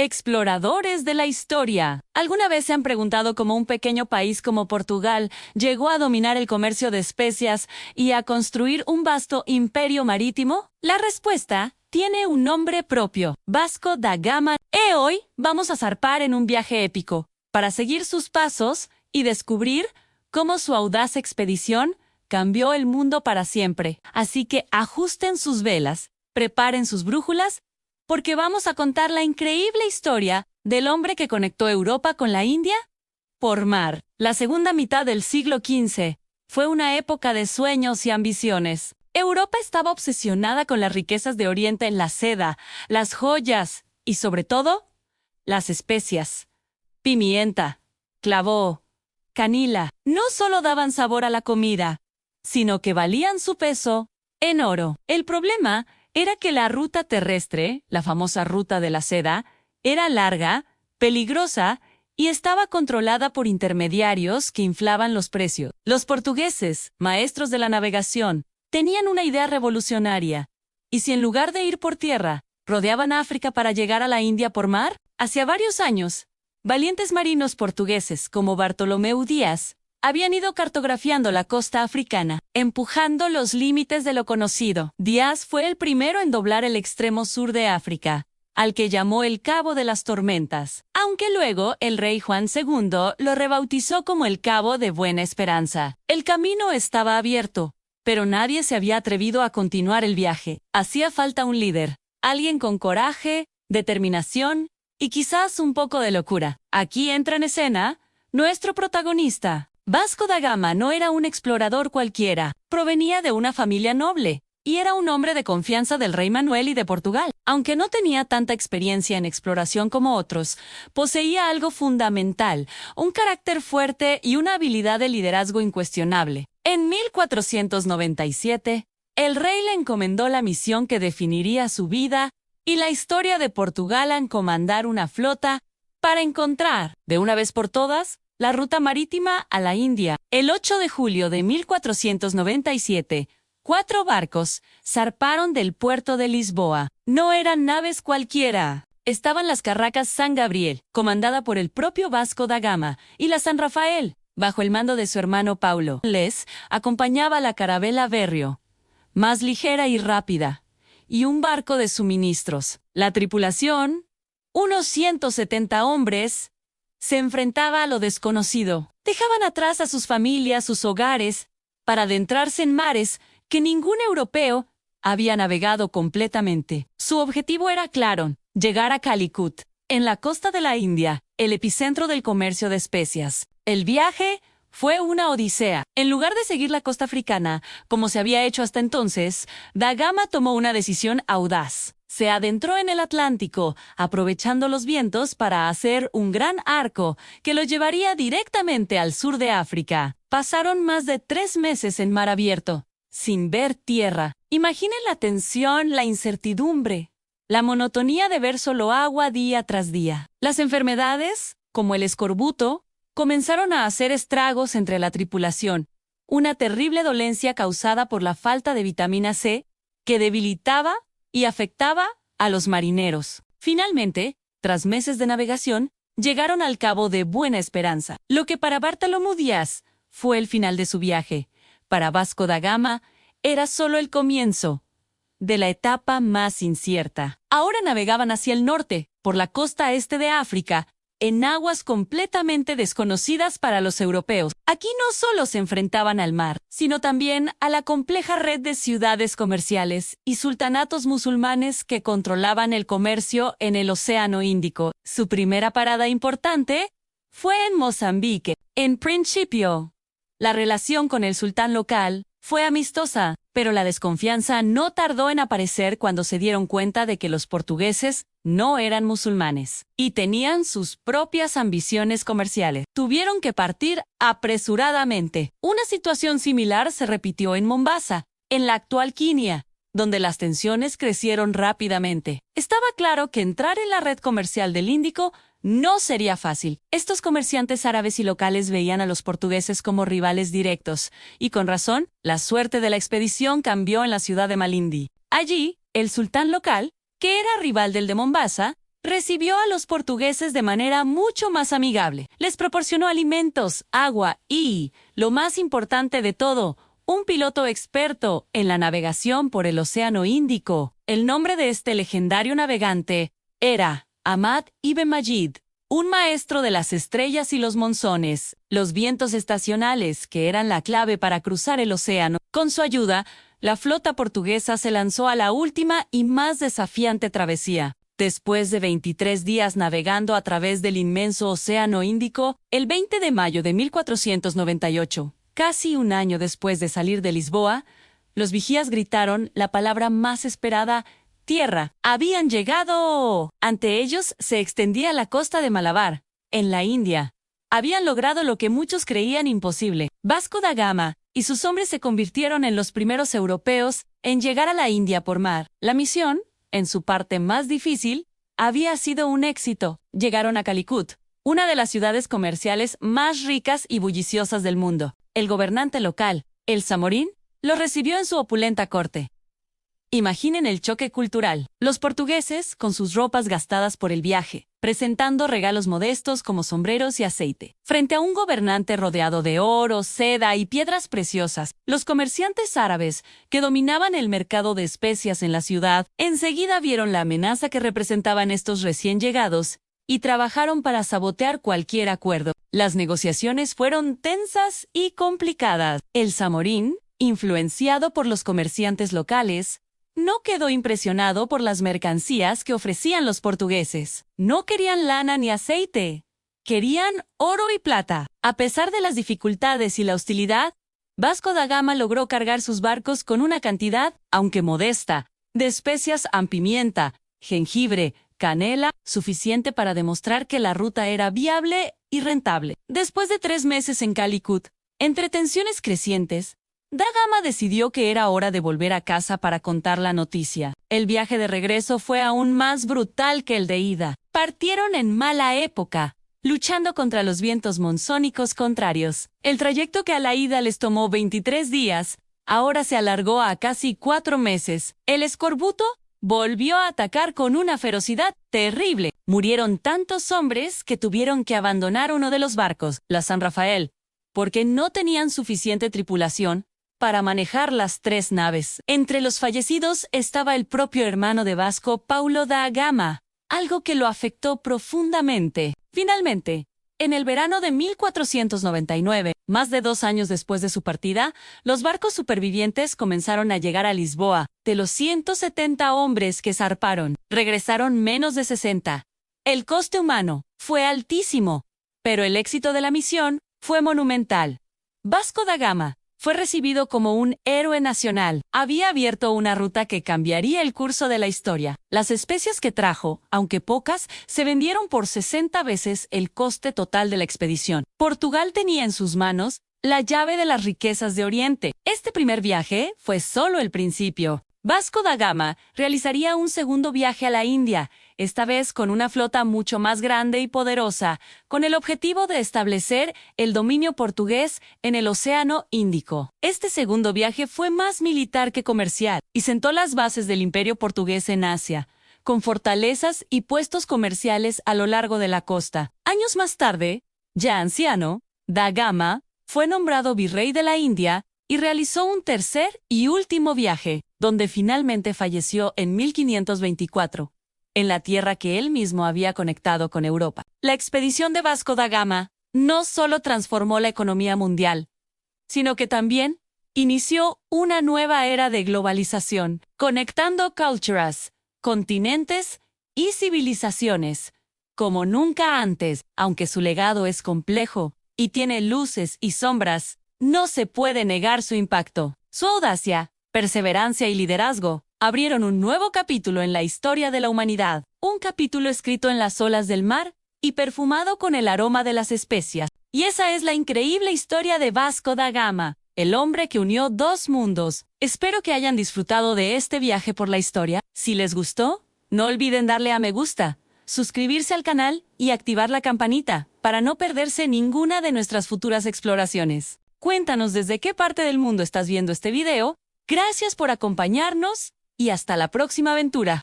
Exploradores de la historia. ¿Alguna vez se han preguntado cómo un pequeño país como Portugal llegó a dominar el comercio de especias y a construir un vasto imperio marítimo? La respuesta tiene un nombre propio: Vasco da Gama. Hoy vamos a zarpar en un viaje épico para seguir sus pasos y descubrir cómo su audaz expedición cambió el mundo para siempre. Así que ajusten sus velas, preparen sus brújulas, porque vamos a contar la increíble historia del hombre que conectó Europa con la India por mar. La segunda mitad del siglo XV fue una época de sueños y ambiciones. Europa estaba obsesionada con las riquezas de Oriente en la seda, las joyas y, sobre todo, las especias. Pimienta, clavo, canela no solo daban sabor a la comida, sino que valían su peso en oro. El problema era que la ruta terrestre, la famosa ruta de la seda, era larga, peligrosa y estaba controlada por intermediarios que inflaban los precios. Los portugueses, maestros de la navegación, tenían una idea revolucionaria. ¿Y si en lugar de ir por tierra, rodeaban África para llegar a la India por mar? Hacia varios años, valientes marinos portugueses como Bartolomeu Dias habían ido cartografiando la costa africana, empujando los límites de lo conocido. Díaz fue el primero en doblar el extremo sur de África, al que llamó el Cabo de las Tormentas, aunque luego el rey Juan II lo rebautizó como el Cabo de Buena Esperanza. El camino estaba abierto, pero nadie se había atrevido a continuar el viaje. Hacía falta un líder, alguien con coraje, determinación y quizás un poco de locura. Aquí entra en escena nuestro protagonista. Vasco da Gama no era un explorador cualquiera, provenía de una familia noble, y era un hombre de confianza del rey Manuel y de Portugal. Aunque no tenía tanta experiencia en exploración como otros, poseía algo fundamental: un carácter fuerte y una habilidad de liderazgo incuestionable. En 1497, el rey le encomendó la misión que definiría su vida y la historia de Portugal en comandar una flota para encontrar, de una vez por todas, la ruta marítima a la India. El 8 de julio de 1497, 4 barcos zarparon del puerto de Lisboa. No eran naves cualquiera. Estaban las carracas San Gabriel, comandada por el propio Vasco da Gama, y la San Rafael, bajo el mando de su hermano Paulo. Les acompañaba la carabela Berrio, más ligera y rápida, y un barco de suministros. La tripulación, unos 170 hombres, se enfrentaba a lo desconocido. Dejaban atrás a sus familias, sus hogares, para adentrarse en mares que ningún europeo había navegado completamente. Su objetivo era claro: llegar a Calicut, en la costa de la India, el epicentro del comercio de especias. El viaje fue una odisea. En lugar de seguir la costa africana, como se había hecho hasta entonces, da Gama tomó una decisión audaz. Se adentró en el Atlántico, aprovechando los vientos para hacer un gran arco que lo llevaría directamente al sur de África. Pasaron más de 3 meses en mar abierto, sin ver tierra. Imaginen la tensión, la incertidumbre, la monotonía de ver solo agua día tras día. Las enfermedades, como el escorbuto, comenzaron a hacer estragos entre la tripulación, una terrible dolencia causada por la falta de vitamina C que debilitaba y afectaba a los marineros. Finalmente, tras meses de navegación, llegaron al Cabo de Buena Esperanza. Lo que para Bartolomeu Dias fue el final de su viaje, para Vasco da Gama era solo el comienzo de la etapa más incierta. Ahora navegaban hacia el norte, por la costa este de África, en aguas completamente desconocidas para los europeos. Aquí no solo se enfrentaban al mar, sino también a la compleja red de ciudades comerciales y sultanatos musulmanes que controlaban el comercio en el Océano Índico. Su primera parada importante fue en Mozambique. En principio, la relación con el sultán local fue amistosa, pero la desconfianza no tardó en aparecer cuando se dieron cuenta de que los portugueses no eran musulmanes y tenían sus propias ambiciones comerciales. Tuvieron que partir apresuradamente. Una situación similar se repitió en Mombasa, en la actual Kenia, donde las tensiones crecieron rápidamente. Estaba claro que entrar en la red comercial del Índico no sería fácil. Estos comerciantes árabes y locales veían a los portugueses como rivales directos, y con razón, la suerte de la expedición cambió en la ciudad de Malindi. Allí, el sultán local, que era rival del de Mombasa, recibió a los portugueses de manera mucho más amigable. Les proporcionó alimentos, agua y, lo más importante de todo, un piloto experto en la navegación por el Océano Índico. El nombre de este legendario navegante era Ahmad Ibn Majid, un maestro de las estrellas y los monzones, los vientos estacionales que eran la clave para cruzar el océano. Con su ayuda, la flota portuguesa se lanzó a la última y más desafiante travesía. Después de 23 días navegando a través del inmenso Océano Índico, el 20 de mayo de 1498, casi un año después de salir de Lisboa, los vigías gritaron la palabra más esperada: tierra. ¡Habían llegado! Ante ellos se extendía la costa de Malabar, en la India. Habían logrado lo que muchos creían imposible. Vasco da Gama y sus hombres se convirtieron en los primeros europeos en llegar a la India por mar. La misión, en su parte más difícil, había sido un éxito. Llegaron a Calicut, una de las ciudades comerciales más ricas y bulliciosas del mundo. El gobernante local, el Zamorín, los recibió en su opulenta corte. Imaginen el choque cultural. Los portugueses, con sus ropas gastadas por el viaje, presentando regalos modestos como sombreros y aceite, frente a un gobernante rodeado de oro, seda y piedras preciosas. Los comerciantes árabes, que dominaban el mercado de especias en la ciudad, enseguida vieron la amenaza que representaban estos recién llegados y trabajaron para sabotear cualquier acuerdo. Las negociaciones fueron tensas y complicadas. El Zamorín, influenciado por los comerciantes locales, no quedó impresionado por las mercancías que ofrecían los portugueses. No querían lana ni aceite. Querían oro y plata. A pesar de las dificultades y la hostilidad, Vasco da Gama logró cargar sus barcos con una cantidad, aunque modesta, de especias pimienta, jengibre, canela, suficiente para demostrar que la ruta era viable y rentable. Después de 3 meses en Calicut, entre tensiones crecientes, Da Gama decidió que era hora de volver a casa para contar la noticia. El viaje de regreso fue aún más brutal que el de ida. Partieron en mala época, luchando contra los vientos monzónicos contrarios. El trayecto que a la ida les tomó 23 días, ahora se alargó a casi 4 meses. El escorbuto volvió a atacar con una ferocidad terrible. Murieron tantos hombres que tuvieron que abandonar uno de los barcos, la San Rafael, porque no tenían suficiente tripulación para manejar las 3 naves. Entre los fallecidos estaba el propio hermano de Vasco, Paulo da Gama, algo que lo afectó profundamente. Finalmente, en el verano de 1499, más de 2 años después de su partida, los barcos supervivientes comenzaron a llegar a Lisboa. De los 170 hombres que zarparon, regresaron menos de 60. El coste humano fue altísimo, pero el éxito de la misión fue monumental. Vasco da Gama fue recibido como un héroe nacional. Había abierto una ruta que cambiaría el curso de la historia. Las especias que trajo, aunque pocas, se vendieron por 60 veces el coste total de la expedición. Portugal tenía en sus manos la llave de las riquezas de Oriente. Este primer viaje fue solo el principio. Vasco da Gama realizaría un segundo viaje a la India, esta vez con una flota mucho más grande y poderosa, con el objetivo de establecer el dominio portugués en el Océano Índico. Este segundo viaje fue más militar que comercial y sentó las bases del imperio portugués en Asia, con fortalezas y puestos comerciales a lo largo de la costa. Años más tarde, ya anciano, da Gama fue nombrado virrey de la India y realizó un tercer y último viaje, donde finalmente falleció en 1524, en la tierra que él mismo había conectado con Europa. La expedición de Vasco da Gama no solo transformó la economía mundial, sino que también inició una nueva era de globalización, conectando culturas, continentes y civilizaciones, como nunca antes. Aunque su legado es complejo y tiene luces y sombras, no se puede negar su impacto. Su audacia, perseverancia y liderazgo abrieron un nuevo capítulo en la historia de la humanidad, un capítulo escrito en las olas del mar y perfumado con el aroma de las especias. Y esa es la increíble historia de Vasco da Gama, el hombre que unió 2 mundos. Espero que hayan disfrutado de este viaje por la historia. Si les gustó, no olviden darle a me gusta, suscribirse al canal y activar la campanita para no perderse ninguna de nuestras futuras exploraciones. Cuéntanos desde qué parte del mundo estás viendo este video. Gracias por acompañarnos y hasta la próxima aventura.